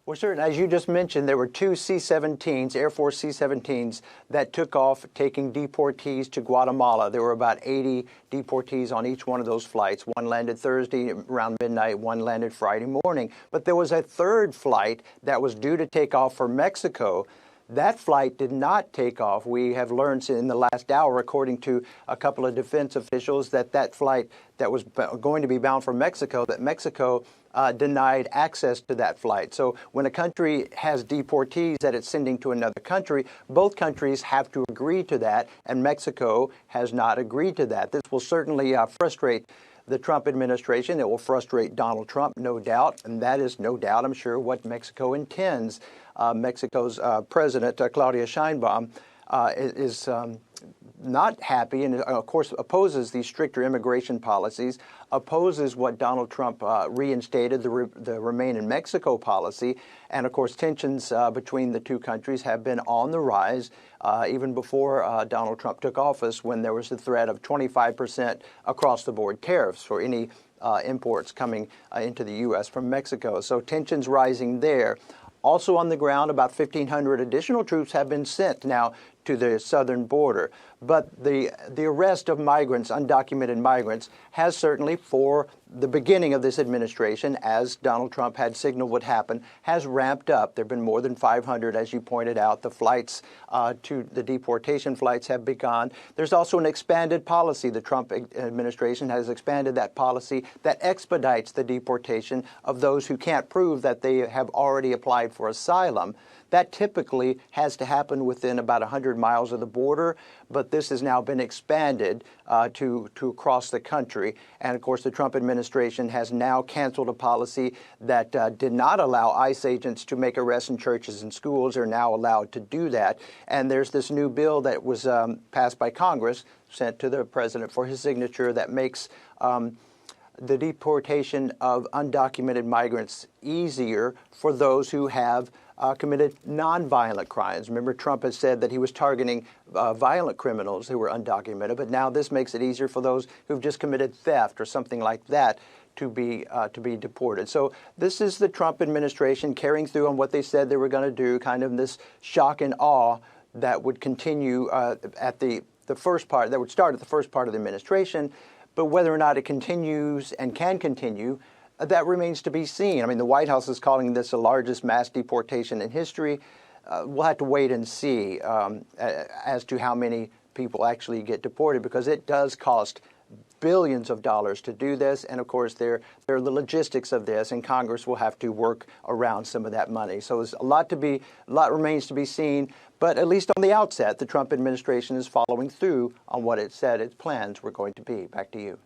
Well, certainly, as you just mentioned, there were two C-17s, Air Force C-17s, that took off taking deportees to Guatemala. There were about 80 deportees on each one of those flights. One landed Thursday around midnight, one landed Friday morning. But there was a third flight that was due to take off for Mexico. That flight did not take off. We have learned in the last hour, according to a couple of defense officials, that flight that was going to be bound for Mexico, that Mexico denied access to that flight. So when a country has deportees that it's sending to another country, both countries have to agree to that, and Mexico has not agreed to that. This will certainly frustrate the Trump administration. It will frustrate Donald Trump, no doubt, and that is no doubt, I'm sure, what Mexico intends. Mexico's president, Claudia Sheinbaum, is not happy and, of course, opposes these stricter immigration policies, opposes what Donald Trump reinstated, the Remain in Mexico policy. And, of course, tensions between the two countries have been on the rise even before Donald Trump took office, when there was the threat of 25% across-the-board tariffs for any imports coming into the U.S. from Mexico. So tensions rising there. Also on the ground, about 1,500 additional troops have been sent now to the southern border. But the arrest of migrants, undocumented migrants, has certainly, for the beginning of this administration, as Donald Trump had signaled would happen, has ramped up. There have been more than 500, as you pointed out. The flights to the deportation flights have begun. There's also an expanded policy. The Trump administration has expanded that policy that expedites the deportation of those who can't prove that they have already applied for asylum. That typically has to happen within about 100 miles of the border, but this has now been expanded to across the country. And, of course, the Trump administration has now canceled a policy that did not allow ICE agents to make arrests in churches and schools. Are now allowed to do that. And there's this new bill that was passed by Congress, sent to the president for his signature, that makes the deportation of undocumented migrants easier for those who have committed nonviolent crimes. Remember, Trump has said that he was targeting violent criminals who were undocumented, but now this makes it easier for those who've just committed theft or something like that to be deported. So this is the Trump administration carrying through on what they said they were going to do, kind of this shock and awe that would continue at the first part, that would start at the first part of the administration. But whether or not it continues and can continue, that remains to be seen. I mean, the White House is calling this the largest mass deportation in history. We'll have to wait and see as to how many people actually get deported, because it does cost billions of dollars to do this. And, of course, there are the logistics of this, and Congress will have to work around some of that money. So there's a lot remains to be seen. But at least on the outset, the Trump administration is following through on what it said its plans were going to be. Back to you.